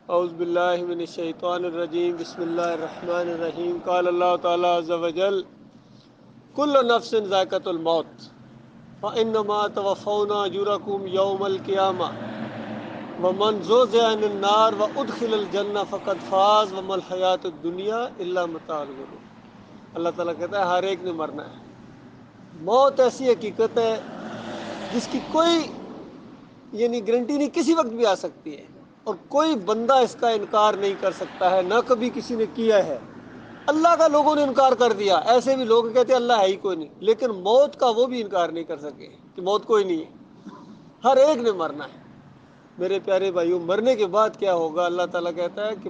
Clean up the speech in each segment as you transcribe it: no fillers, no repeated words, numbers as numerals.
اعوذ باللہ من الشیطان الرجیم بسم اللہ الرحمن الرحیم قال اللہ تعالی عز وجل کل نفس ذائقۃ الموت فانما توفون اجورکم یوم القیامہ ومن زحزح عن النار وادخل الجنہ فقد فاز وما الحیاۃ الدنیا الا متاع الغرور۔ اللہ تعالیٰ کہتا ہے ہر ایک نے مرنا ہے۔ موت ایسی حقیقت ہے جس کی کوئی گارنٹی نہیں، کسی وقت بھی آ سکتی ہے، اور کوئی بندہ اس کا انکار نہیں کر سکتا ہے، نہ کبھی کسی نے کیا ہے۔ اللہ کا لوگوں نے انکار کر دیا، ایسے بھی لوگ کہتے ہیں اللہ ہے ہی کوئی نہیں، لیکن موت کا وہ بھی انکار نہیں کر سکے کہ موت کوئی نہیں ہے، ہر ایک نے مرنا ہے۔ میرے پیارے بھائیوں، مرنے کے بعد کیا ہوگا؟ اللہ تعالیٰ کہتا ہے کہ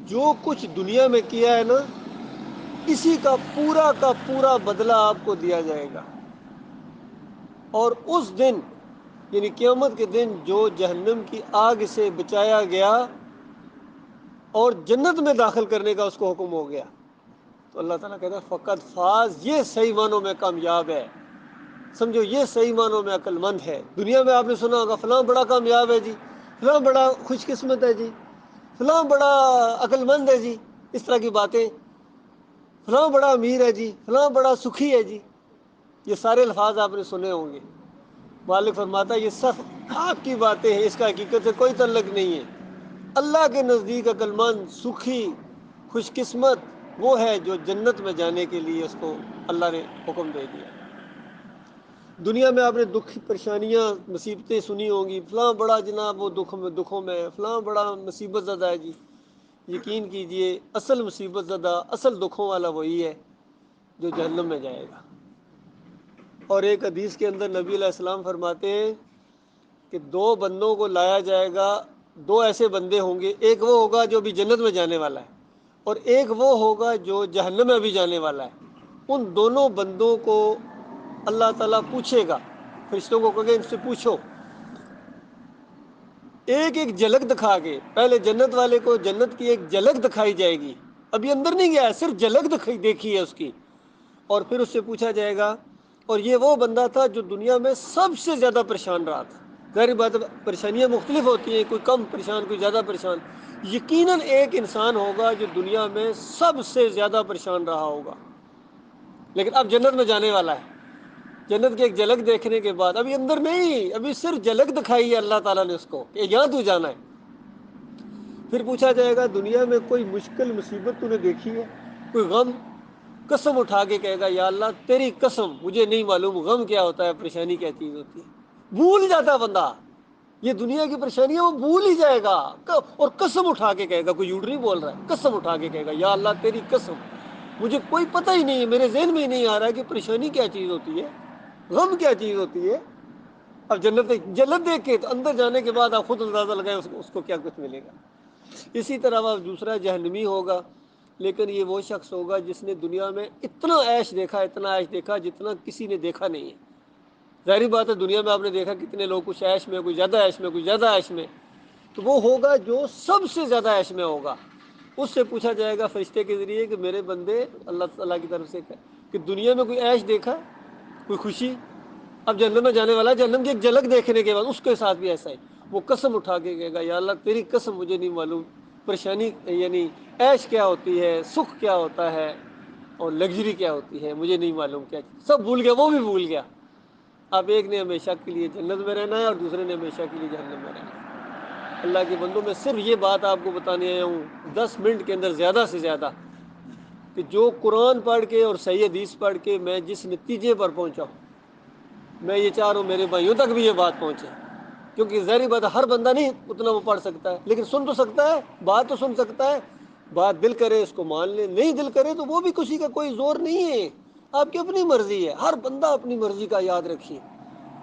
جو کچھ دنیا میں کیا ہے نا، اسی کا پورا بدلہ آپ کو دیا جائے گا۔ اور اس دن قیامت کے دن جو جہنم کی آگ سے بچایا گیا اور جنت میں داخل کرنے کا اس کو حکم ہو گیا، تو اللہ تعالیٰ کہتا ہے فقط فاز، یہ صحیح معنوں میں کامیاب ہے، سمجھو یہ صحیح معنوں میں عقل مند ہے۔ دنیا میں آپ نے سنا ہوگا فلاں بڑا کامیاب ہے جی، فلاں بڑا خوش قسمت ہے جی، فلاں بڑا عقل مند ہے جی، اس طرح کی باتیں، فلاں بڑا امیر ہے جی، فلاں بڑا سکھی ہے جی، یہ سارے الفاظ آپ نے سنے ہوں گے۔ مالک فرماتا ہے یہ سب آپ کی باتیں ہیں، اس کا حقیقت سے کوئی تعلق نہیں ہے۔ اللہ کے نزدیک عقل مند، سکھی، خوش قسمت وہ ہے جو جنت میں جانے کے لیے اس کو اللہ نے حکم دے دیا۔ دنیا میں آپ نے دکھ، پریشانیاں، مصیبتیں سنی ہوں گی، فلاں بڑا جناب وہ دکھوں میں ہے، فلاں بڑا مصیبت زدہ ہے جی۔ یقین کیجئے اصل مصیبت زدہ، اصل دکھوں والا وہی ہے جو جہنم میں جائے گا۔ اور ایک حدیث کے اندر نبی علیہ السلام فرماتے ہیں کہ دو بندوں کو لایا جائے گا، دو ایسے بندے ہوں گے، ایک وہ ہوگا جو بھی جنت میں جانے والا ہے، اور ایک وہ ہوگا جو جہنم میں بھی جانے والا ہے۔ ان دونوں بندوں کو اللہ تعالیٰ پوچھے گا، فرشتوں کو کہے ان سے پوچھو، ایک ایک جھلک دکھا کے، پہلے جنت والے کو جنت کی ایک جھلک دکھائی جائے گی، ابھی اندر نہیں گیا ہے، صرف جھلک دیکھی ہے اس کی، اور پھر اس سے پوچھا جائے گا، اور یہ وہ بندہ تھا جو دنیا میں سب سے زیادہ پریشان رہا تھا۔ ظاہر بات ہے پریشانیاں مختلف ہوتی ہیں، کوئی کم پریشان، کوئی زیادہ پریشان، یقیناً ایک انسان ہوگا جو دنیا میں سب سے زیادہ پریشان رہا ہوگا، لیکن اب جنت میں جانے والا ہے۔ جنت کی ایک جھلک دیکھنے کے بعد، ابھی اندر نہیں، ابھی صرف جھلک دکھائی ہے اللہ تعالیٰ نے اس کو کہ یہاں تو جانا ہے۔ پھر پوچھا جائے گا دنیا میں کوئی مشکل مصیبت تو نے دیکھی ہے، کوئی غم؟ قسم اٹھا کے کہے گا یا اللہ تیری قسم مجھے نہیں معلوم غم کیا ہوتا ہے، پریشانی کیا چیز ہوتی ہے۔ بھول جاتا بندہ یہ دنیا کی پریشانیاں، وہ بھول ہی جائے گا، اور قسم اٹھا کے کہے گا، کوئی جھوٹ نہیں بول رہا ہے، قسم اٹھا کے کہے گا یا اللہ تیری قسم مجھے کوئی پتہ ہی نہیں ہے، میرے ذہن میں ہی نہیں آ رہا ہے کہ پریشانی کیا چیز ہوتی ہے، غم کیا چیز ہوتی ہے۔ اب جنت دیکھ کے تو اندر جانے کے بعد آپ خود اندازہ لگائیں اس کو کیا کچھ ملے گا۔ اسی طرح وہ دوسرا جہنمی ہوگا، لیکن یہ وہ شخص ہوگا جس نے دنیا میں اتنا عیش دیکھا، اتنا عیش دیکھا جتنا کسی نے دیکھا نہیں ہے۔ ظاہری بات ہے دنیا میں آپ نے دیکھا کتنے لوگ، کچھ عیش میں، کوئی زیادہ عیش میں، کوئی زیادہ عیش میں، تو وہ ہوگا جو سب سے زیادہ عیش میں ہوگا۔ اس سے پوچھا جائے گا فرشتے کے ذریعے کہ میرے بندے، اللہ تعالیٰ کی طرف سے کہ دنیا میں کوئی عیش دیکھا، کوئی خوشی؟ اب جہنم میں جانے والا، جہنم کی ایک جھلک دیکھنے کے بعد اس کے ساتھ بھی ایسا ہی، وہ قسم اٹھا کے کہے گا یا اللہ تیری قسم مجھے نہیں معلوم پریشانی عیش کیا ہوتی ہے، سکھ کیا ہوتا ہے، اور لگژری کیا ہوتی ہے، مجھے نہیں معلوم کیا چیز، سب بھول گیا، وہ بھی بھول گیا۔ اب ایک نے ہمیشہ کے لیے جنت میں رہنا ہے اور دوسرے نے ہمیشہ کے لیے جہنم میں رہنا ہے۔ اللہ کے بندوں، میں صرف یہ بات آپ کو بتانے آیا ہوں 10 منٹ کے اندر زیادہ سے زیادہ، کہ جو قرآن پڑھ کے اور صحیح حدیث پڑھ کے میں جس نتیجے پر پہنچا ہوں، میں یہ چاہ رہا ہوں میرے بھائیوں تک بھی یہ بات پہنچے، کیونکہ ظاہری بات ہے ہر بندہ نہیں اتنا وہ پڑھ سکتا ہے، لیکن سن تو سکتا ہے، بات تو سن سکتا ہے، بات دل کرے اس کو مان لے، نہیں دل کرے تو وہ بھی کسی کا کوئی زور نہیں ہے، آپ کی اپنی مرضی ہے، ہر بندہ اپنی مرضی کا یاد رکھیے،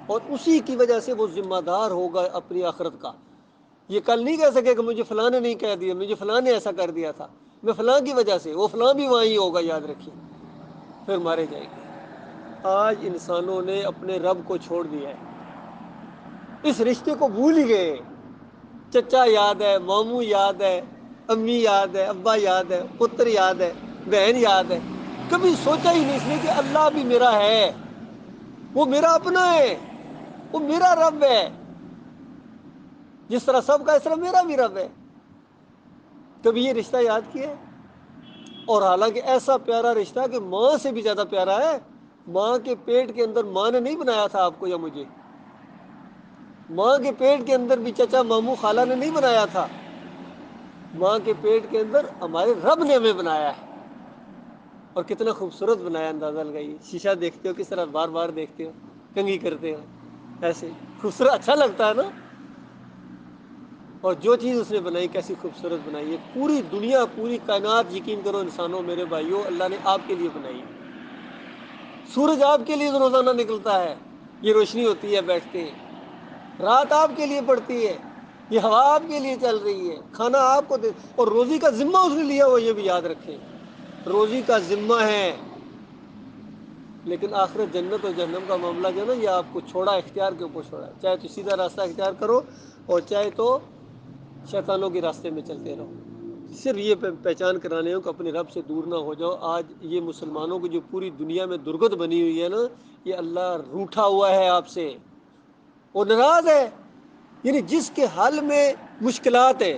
اور اسی کی وجہ سے وہ ذمہ دار ہوگا اپنی آخرت کا۔ یہ کل نہیں کہہ سکے کہ مجھے فلاں نے نہیں کہہ دیا، مجھے فلاں نے ایسا کر دیا تھا، میں فلاں کی وجہ سے، وہ فلاں بھی وہاں ہی ہوگا، یاد رکھیے، پھر مارے جائیں گے۔ آج انسانوں نے اپنے رب کو چھوڑ دیا ہے، اس رشتے کو بھول ہی گئے۔ چچا یاد ہے، ماموں یاد ہے، امی یاد ہے، ابا یاد ہے، پتر یاد ہے، بہن یاد ہے، کبھی سوچا ہی نہیں اس نے کہ اللہ بھی میرا ہے، وہ میرا اپنا ہے، وہ میرا رب ہے، جس طرح سب کا اس طرح میرا بھی رب ہے۔ کبھی یہ رشتہ یاد کیا ہے؟ اور حالانکہ ایسا پیارا رشتہ کہ ماں سے بھی زیادہ پیارا ہے. ماں کے پیٹ کے اندر ماں نے نہیں بنایا تھا آپ کو یا مجھے. ماں کے پیٹ کے اندر بھی چچا ماموں خالہ نے نہیں بنایا تھا. ماں کے پیٹ کے اندر ہمارے رب نے ہمیں بنایا ہے. اور کتنا خوبصورت بنایا, اندازہ لگائیے. شیشہ دیکھتے ہو کس طرح بار بار دیکھتے ہو, کنگھی کرتے ہو, ایسے خوبصورت اچھا لگتا ہے نا. اور جو چیز اس نے بنائی کیسی خوبصورت بنائی ہے. پوری دنیا, پوری کائنات, یقین کرو انسانوں, میرے بھائیوں, اللہ نے آپ کے لیے بنائی ہے. سورج آپ کے لیے روزانہ نکلتا ہے, یہ روشنی ہوتی ہے, بیٹھتے ہیں. رات آپ کے لیے پڑتی ہے, یہ ہوا آپ کے لیے چل رہی ہے, کھانا آپ کو دے, اور روزی کا ذمہ اس نے لیا ہوا, یہ بھی یاد رکھیں, روزی کا ذمہ ہے. لیکن آخرت جنت اور جہنم کا معاملہ جو ہے نا, یہ آپ کو چھوڑا, اختیار کے اوپر چھوڑا ہے. چاہے تو سیدھا راستہ اختیار کرو, اور چاہے تو شیطانوں کے راستے میں چلتے رہو. صرف یہ پہچان کرانے ہو کہ اپنے رب سے دور نہ ہو جاؤ. آج یہ مسلمانوں کی جو پوری دنیا میں درگت بنی ہوئی ہے نا, یہ اللہ روٹھا ہوا ہے آپ سے, وہ ناراض ہے. یعنی جس کے حل میں مشکلات ہے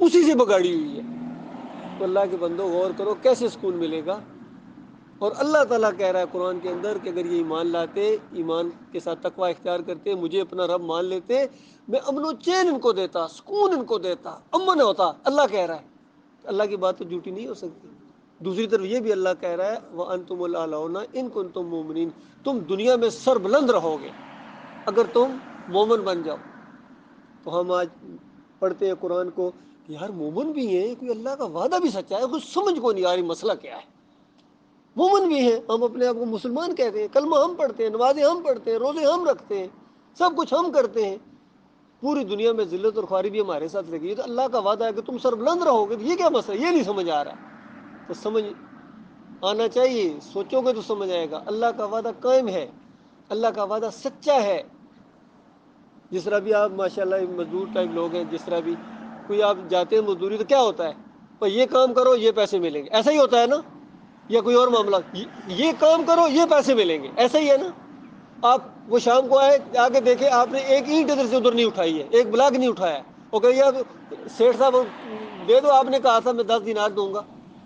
اسی سے بگاڑی ہوئی ہے. تو اللہ کے بندو غور کرو, کیسے سکون ملے گا. اور اللہ تعالیٰ کہہ رہا ہے قرآن کے اندر کہ اگر یہ ایمان لاتے, ایمان کے ساتھ تقوی اختیار کرتے, مجھے اپنا رب مان لیتے, میں امن و چین ان کو دیتا, سکون ان کو دیتا, امن ہوتا. اللہ کہہ رہا ہے. اللہ کی بات تو جھوٹی نہیں ہو سکتی. دوسری طرف یہ بھی اللہ کہہ رہا ہے وَأَنْتُمُ الْأَعْلَوْنَ إِن كُنتُم مُؤْمِنِينَ, تم دنیا میں سربلند رہو گے اگر تم مومن بن جاؤ. تو ہم آج پڑھتے ہیں قرآن کو کہ یار مومن بھی ہیں, کوئی اللہ کا وعدہ بھی سچا ہے, کچھ سمجھ کو نہیں آ رہی مسئلہ کیا ہے. مومن بھی ہیں, ہم اپنے آپ کو مسلمان کہتے ہیں, کلمہ ہم پڑھتے ہیں, نمازیں ہم پڑھتے ہیں, روزے ہم رکھتے ہیں, سب کچھ ہم کرتے ہیں, پوری دنیا میں ذلت اور خواری بھی ہمارے ساتھ لگی ہے. تو اللہ کا وعدہ ہے کہ تم سربلند رہو گے. یہ کیا مسئلہ, یہ نہیں سمجھ آ رہا. تو سمجھ آنا چاہیے, سوچو گے تو سمجھ آئے گا. اللہ کا وعدہ قائم ہے, اللہ کا وعدہ سچا ہے. جس طرح بھی آپ ماشاء اللہ مزدور ٹائپ لوگ ہیں, جس طرح بھی کوئی آپ جاتے ہیں مزدوری, تو کیا ہوتا ہے, بھائی یہ کام کرو یہ پیسے ملیں گے, ایسا ہی ہوتا ہے نا. یا کوئی اور معاملہ, یہ کام کرو یہ پیسے ملیں گے, ایسا ہی ہے نا. آپ وہ شام کو آئے, آ کے دیکھیں آپ نے ایک اینٹ ادھر سے ادھر نہیں اٹھائی ہے, ایک بلاک نہیں اٹھایا ہے. وہ کہے یار سیٹھ صاحب دے دو, آپ نے کہا تھا میں 10 دینار دوں گا.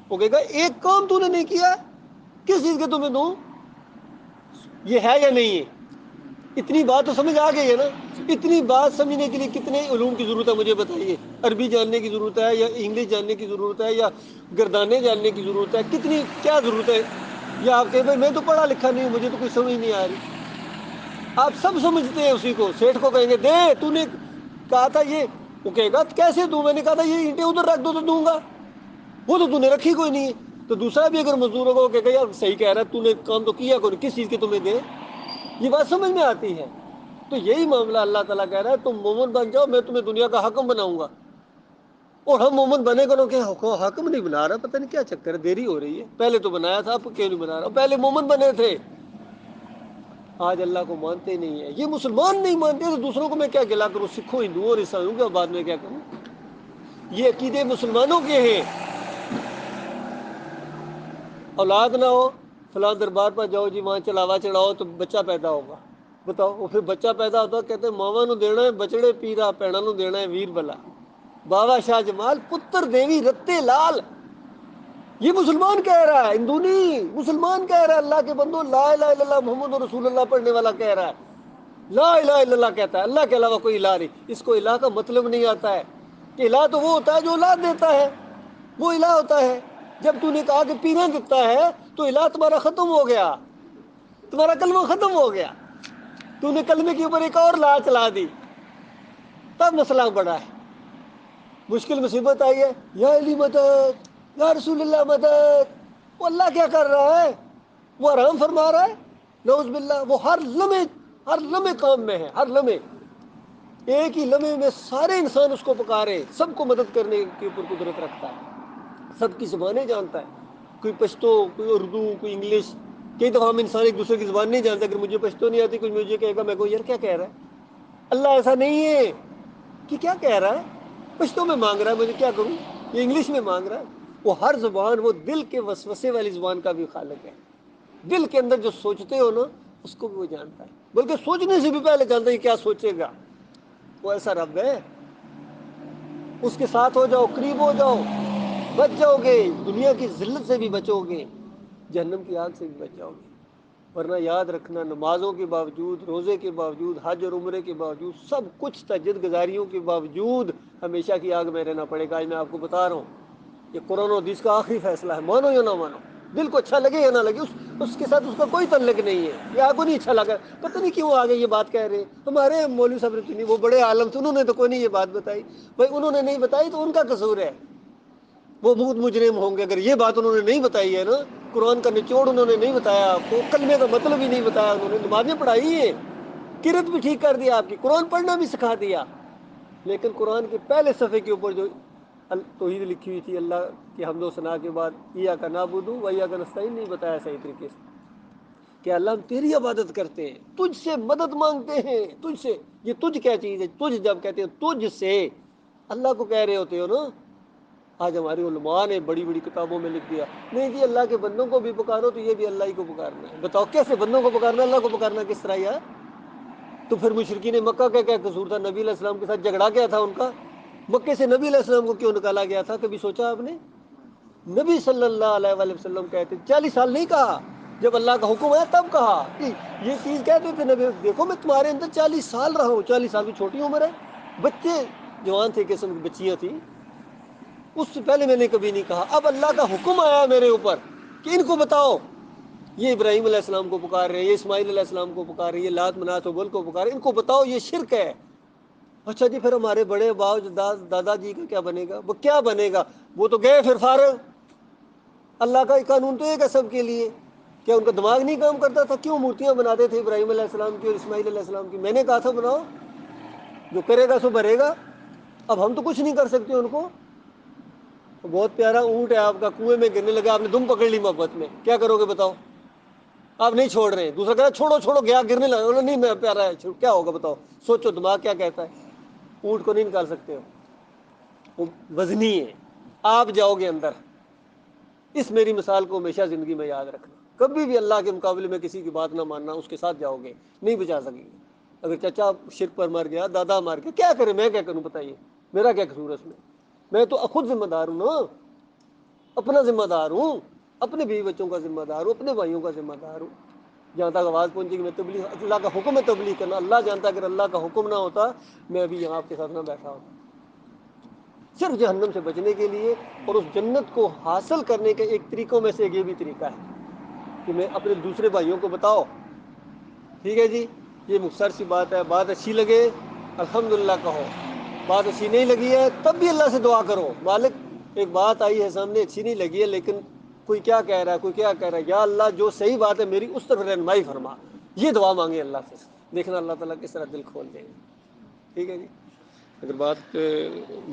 وہ کہے گا ایک کام تو نے نہیں کیا, کس چیز کے تمہیں دوں. یہ ہے یا نہیں ہے. اتنی بات تو سمجھ آ گئی ہے نا. اتنی بات سمجھنے کے لیے کتنے علوم کی ضرورت ہے مجھے بتائیے. عربی جاننے کی ضرورت ہے, یا انگلش جاننے کی ضرورت ہے, یا گردانے جاننے کی ضرورت ہے, کتنی کیا ضرورت ہے. یا آپ کہیں بھائی میں تو پڑھا لکھا نہیں ہوں, مجھے تو کچھ سمجھ نہیں آ رہی. آپ سب سمجھتے ہیں اسی کو. سیٹھ کو کہیں گے دے, تو نے کہا تھا یہ, وہ کہے گا کیسے دوں, میں نے کہا تھا یہ اینٹیں ادھر رکھ دو تو دوں گا, وہ تو نے رکھی کوئی نہیں ہے. تو دوسرا بھی اگر مزدور ہوگا وہ کہے گا یار صحیح کہہ رہا ہے, تو نے کام تو کیا کوئی, کس چیز کے تمہیں دے. یہ بات سمجھ میں آتی ہے. تو یہی معاملہ اللہ تعالیٰ کہہ رہا ہے تم مومن بن جاؤ, میں تمہیں دنیا کا حاکم بناؤں گا. اور ہم مومن بنے گا کہ حاکم نہیں بنا رہا, پتہ نہیں کیا چکر ہے, دیری ہو رہی ہے. پہلے تو بنایا تھا, آپ کیوں نہیں بنا رہا, پہلے مومن بنے تھے. آج اللہ کو مانتے نہیں ہے, یہ مسلمان نہیں مانتے, تو دوسروں کو میں کیا گلا کروں, سکھوں ہندوؤں اور عیسائیوں کے بعد میں کیا کروں. یہ عقیدے مسلمانوں کے ہیں. اولاد نہ ہو, فلاں دربار پر جاؤ جی, وہاں چلاوا چڑھاؤ تو بچہ پیدا ہوگا. بتاؤ, وہ پھر بچہ پیدا ہوتا ہے, کہتے ہیں ماوا نو دینا ہے بچڑے پیرا, پیڑا نو دینا ہے ویر بلا. بابا شاہ جمال پتر دیوی رتے لال, یہ مسلمان کہہ رہا ہے, ہندو نہیں. مسلمان کہہ رہا ہے, اللہ کے بندو لا الہ الا اللہ محمد رسول اللہ پڑھنے والا کہہ رہا ہے. لا الہ الا اللہ کہتا ہے, اللہ کے علاوہ کوئی الہ نہیں. اس کو الہ کا مطلب نہیں آتا ہے کہ الہ تو وہ ہوتا ہے جو اولاد دیتا ہے, وہ الہ ہوتا ہے. جب تو نے کہا کہ پینا دیتا ہے تو الہ تمہارا ختم ہو گیا, تمہارا کلمہ ختم ہو گیا. تو نے کلمے کے اوپر ایک اور لا چلا دی, تب مسئلہ بڑا ہے. مشکل مصیبت آئی ہے, یا علی مدد, یا رسول اللہ مدد. وہ اللہ کیا کر رہا ہے, وہ آرام فرما رہا ہے. نعوذ باللہ, وہ ہر لمحے کام میں ہے, ہر لمحے. ایک ہی لمحے میں سارے انسان اس کو پکارے, سب کو مدد کرنے کے اوپر قدرت رکھتا ہے. سب کی زبانیں جانتا ہے, کوئی پشتو, کوئی اردو, کوئی انگلش. کئی دفعہ ہم انسان ایک دوسرے کی زبان نہیں جانتے. اگر مجھے پشتو نہیں آتی, کوئی مجھے کہے گا, میں کو یار کیا کہہ رہا ہے. اللہ ایسا نہیں ہے کہ کیا کہہ رہا ہے, پشتو میں مانگ رہا ہے, مجھے کیا کروں, یہ انگلش میں مانگ رہا ہے. وہ ہر زبان, وہ دل کے وسوسے والی زبان کا بھی خالق ہے. دل کے اندر جو سوچتے ہو نا, اس کو بھی وہ جانتا ہے, بلکہ سوچنے سے بھی پہلے جانتا ہے کہ کیا سوچے گا. وہ ایسا رب ہے. اس کے ساتھ ہو جاؤ، قریب ہو جاؤ، بچ جاؤ گے، دنیا کی ذلت سے بھی بچو گے، جہنم کی آگ سے بھی بچ جاؤ گے۔ ورنہ یاد رکھنا، نمازوں کے باوجود، روزے کے باوجود، حج اور عمرے کے باوجود، سب کچھ تہجد گزاریوں کے باوجود ہمیشہ کی آگ میں رہنا پڑے گا۔ آج میں آپ کو بتا رہا ہوں، یہ قرآن و حدیث کا آخری فیصلہ ہے، مانو یا نہ مانو، دل کو اچھا لگے یا نہ لگے، اس کے ساتھ اس کا کوئی تعلق نہیں ہے۔ یہ آپ کو نہیں اچھا لگا، پتہ نہیں کیوں آگے یہ بات کہہ رہے ہیں۔ ہمارے مولوی صاحب نے، وہ بڑے عالم تھے، انہوں نے تو کوئی نہیں یہ بات بتائی۔ بھائی انہوں نے نہیں بتائی تو ان کا قصور ہے، وہ بہت مجرم ہوں گے اگر یہ بات انہوں نے نہیں بتائی ہے نا۔ قرآن کا نچوڑ انہوں نے نہیں بتایا آپ کو، کلمے کا مطلب ہی نہیں بتایا انہوں نے، نمازیں پڑھائی ہے، کرت بھی ٹھیک کر دیا آپ کی، قرآن پڑھنا بھی سکھا دیا، لیکن قرآن کے پہلے صفحے کے اوپر جو توحید لکھی ہوئی تھی، اللہ کی حمد و ثنا کے بعد ایاک نعبد و ایاک نستعین، نہیں بتایا صحیح طریقے سے کہ اللہ ہم تیری عبادت کرتے ہیں، تجھ سے مدد مانگتے ہیں، تجھ سے۔ یہ تجھ کیا چیز ہے؟ تجھ جب کہتے ہیں تجھ سے، اللہ کو کہہ رہے ہوتے ہو نا۔ آج ہماری علماء نے بڑی بڑی کتابوں میں لکھ دیا، نہیں جی اللہ کے بندوں کو بھی پکارو تو یہ بھی اللہ ہی کو پکارنا ہے۔ بتاؤ کیسے بندوں کو پکارنا، اللہ کو پکارنا کس طرح یار؟ تو پھر مشرکین مکہ کا کیا قصور تھا؟ نبی علیہ السلام کے ساتھ جھگڑا کیا تھا ان کا؟ مکے سے نبی علیہ السلام کو کیوں نکالا گیا تھا؟ کبھی سوچا آپ نے؟ نبی صلی اللہ علیہ وآلہ وسلم کہتے 40 سال نہیں کہا، جب اللہ کا حکم ہے تب کہا کہ یہ چیز کہتے تھے نبی، دیکھو میں تمہارے اندر 40 سال رہا ہوں، 40 سال کی چھوٹی عمر ہے، بچے جوان تھے، قسم کی بچیاں تھیں، اس سے پہلے میں نے کبھی نہیں کہا۔ اب اللہ کا حکم آیا میرے اوپر کہ ان کو بتاؤ، یہ ابراہیم علیہ السلام کو پکار رہے ہیں، یہ اسماعیل علیہ السلام کو پکار رہے ہیں، یہ لات منات وبل کو پکار رہے ہیں، ان کو بتاؤ یہ شرک ہے۔ اچھا جی، پھر ہمارے بڑے باؤ دادا جی کا کیا بنے گا؟ وہ کیا بنے گا؟ وہ تو گئے پھر فارغ۔ اللہ کا قانون تو ایک ہے سب کے لیے، کیا ان کا دماغ نہیں کام کرتا تھا؟ کیوں مورتیاں بناتے تھے ابراہیم علیہ السلام کی اور اسماعیل علیہ السلام کی؟ میں نے کہا تھا بناؤ، جو کرے گا سو بھرے گا۔ اب ہم تو کچھ نہیں کر سکتے ان کو۔ بہت پیارا اونٹ ہے آپ کا، کنویں میں گرنے لگا، آپ نے دم پکڑ لی محبت میں، کیا کرو گے بتاؤ؟ آپ نہیں چھوڑ رہے، دوسرا کہہ رہا چھوڑو چھوڑو، گیا گرنے لگا، نہیں میں پیارا ہے، کیا ہوگا بتاؤ؟ سوچو دماغ کیا کہتا ہے۔ اونٹ کو نہیں نکال سکتے ہو، وہ وزنی ہے۔ آپ جاؤ گے اندر، اس میری مثال کو ہمیشہ زندگی میں یاد رکھنا، کبھی بھی اللہ کے مقابلے میں کسی کی بات نہ ماننا، اس کے ساتھ جاؤ گے نہیں بچا سکیں گے۔ اگر چچا شرک پر مر گیا، دادا مر گیا، کیا کرے؟ میں کیا کروں بتائیے؟ میرا کیا قصور ہے اس میں؟ میں تو خود ذمہ دار ہوں نا، اپنا ذمہ دار ہوں، اپنے بیوی بچوں کا ذمہ دار ہوں، اپنے بھائیوں کا ذمہ دار ہوں۔ جہاں تک آواز پہنچے گی میں تبلیغ، اللہ کا حکم ہے تبلیغ کرنا، اللہ جانتا اگر اللہ کا حکم نہ ہوتا میں ابھی یہاں آپ کے ساتھ نہ بیٹھا ہوتا۔ صرف جہنم سے بچنے کے لیے اور اس جنت کو حاصل کرنے کے ایک طریقوں میں سے یہ بھی طریقہ ہے کہ میں اپنے دوسرے بھائیوں کو بتاؤ۔ ٹھیک ہے جی، یہ مختصر سی بات ہے، بات اچھی لگے الحمدللہ کہو، بات اچھی نہیں لگی ہے تب بھی اللہ سے دعا کرو، مالک ایک بات آئی ہے سامنے اچھی نہیں لگی ہے، لیکن کوئی کیا کہہ رہا ہے، کوئی کیا کہہ رہا ہے، یا اللہ جو صحیح بات ہے میری اس طرف رہنمائی فرما، یہ دعا مانگے اللہ سے، دیکھنا اللہ تعالیٰ کس طرح دل کھول دیں گے۔ ٹھیک ہے جی، اگر بات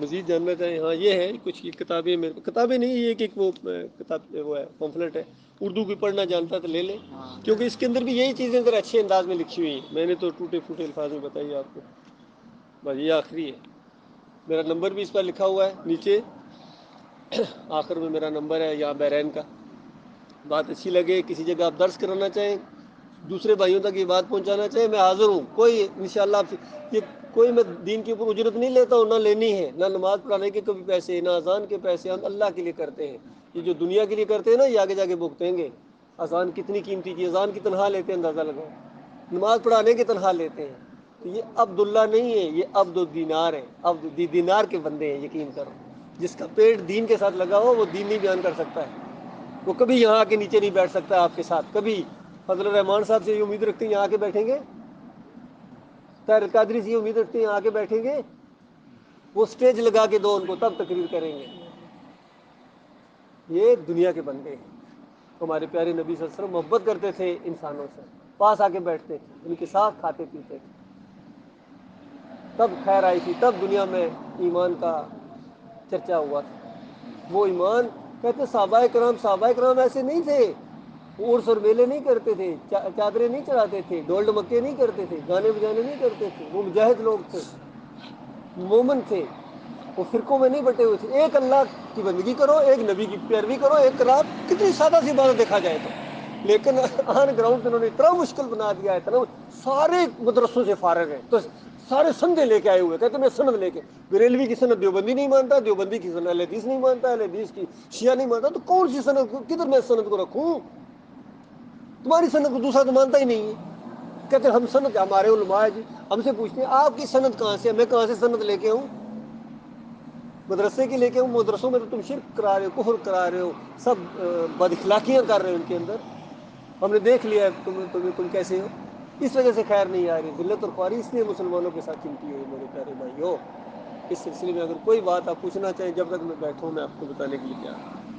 مزید جاننا چاہیں، ہاں یہ ہے کچھ کتابیں، کتابیں نہیں، یہ کہ وہ کتاب وہ ہے پمفلٹ ہے، اردو کی پڑھنا جانتا تو لے لے، کیونکہ اس کے اندر بھی یہی چیزیں اندر اچھے انداز میں لکھی ہوئی ہیں، میں نے تو ٹوٹے پھوٹے الفاظ میں بتائی آپ کو، بس یہ آخری ہے۔ میرا نمبر بھی اس پر لکھا ہوا ہے نیچے آخر میں، میرا نمبر ہے یہاں بحرین کا۔ بات اچھی لگے، کسی جگہ آپ درس کرانا چاہیں، دوسرے بھائیوں تک یہ بات پہنچانا چاہیں، میں حاضر ہوں، کوئی انشاءاللہ آپ سے یہ کوئی میں دین کے اوپر اجرت نہیں لیتا ہوں، نہ لینی ہے، نہ نماز پڑھانے کے کبھی پیسے، نہ اذان کے پیسے، ہم اللہ کے لیے کرتے ہیں۔ یہ جو دنیا کے لیے کرتے ہیں نا، یہ آگے جا کے بھگتیں گے۔ اذان کتنی قیمتی چیز، اذان کی تنخواہ لیتے ہیں، اندازہ لگاؤ، نماز پڑھانے کی تنخواہ لیتے ہیں۔ تو یہ عبداللہ نہیں ہے، یہ عبد الدینار ہے، عبد دینار کے بندے ہیں، یقین کرو۔ جس کا پیٹ دین کے ساتھ لگا ہو وہ دین نہیں بیان کر سکتا ہے، وہ کبھی یہاں آ کے نیچے نہیں بیٹھ سکتا آپ کے ساتھ کبھی۔ فضل الرحمان صاحب سے یہ امید رکھتے ہیں یہاں آ کے بیٹھیں گے؟ طاہر القادری سے یہ امید رکھتے ہیں یہاں آ کے بیٹھیں گے؟ وہ سٹیج لگا کے دو ان کو تب تقریر کریں گے۔ یہ دنیا کے بندے ہیں۔ ہمارے پیارے نبی صلی اللہ علیہ وسلم محبت کرتے تھے انسانوں سے، پاس آ کے بیٹھتے تھے، ان کے ساتھ کھاتے پیتے تھے، تب خیر آئی تھی، تب دنیا میں ایمان کا چرچا ہوا تھا۔ وہ ایمان کہتے صحابہ کرام ایسے نہیں تھے، وہ عرس اور میلے نہیں کرتے تھے، چادریں نہیں چڑھاتے تھے، ڈول ڈمکے نہیں کرتے تھے، گانے بجانے نہیں کرتے تھے، وہ مجاہد لوگ تھے، مومن تھے، وہ فرقوں میں نہیں بٹے ہوئے تھے، ایک اللہ کی بندگی کرو، ایک نبی کی پیروی کرو، ایک کلام، کتنی سادہ سی بات دیکھا جائے تو لیکن آن گراؤنڈ انہوں نے اتنا مشکل بنا دیا ہے، اتنا سارے مدرسوں سے فارغ ہیں تو سارے سندے لے کے آئے ہوئے، کہتے میں سند لے کے، بریلوی کی سند دیوبندی نہیں مانتا، دیوبندی کی سند اہل حدیث نہیں مانتا، اہل حدیث کی شیعہ نہیں مانتا، تو کون سی سند، کدھر میں سند کو رکھوں؟ تمہاری سند کو دوسرا تو مانتا ہی نہیں ہے۔ کہتے ہیں ہم سند، ہمارے علماء جی ہم سے پوچھتے ہیں آپ کی سند کہاں سے ہے؟ میں کہاں سے سند لے کے ہوں؟ مدرسے کی لے کے ہوں؟ مدرسوں میں تو تم شرک کرا رہے ہو، کفر کرا رہے ہو، سب بد اخلاقیاں کر رہے ہو ان کے اندر، ہم نے دیکھ لیا ہے تم کیسے ہو۔ اس وجہ سے خیر نہیں آ رہی، ذلت اور خواری اس لیے مسلمانوں کے ساتھ چمٹی ہوئی میرے پیارے بھائیو۔ اس سلسلے میں اگر کوئی بات آپ پوچھنا چاہیں، جب تک میں بیٹھا ہوں میں آپ کو بتانے کے لیے تیار ہوں۔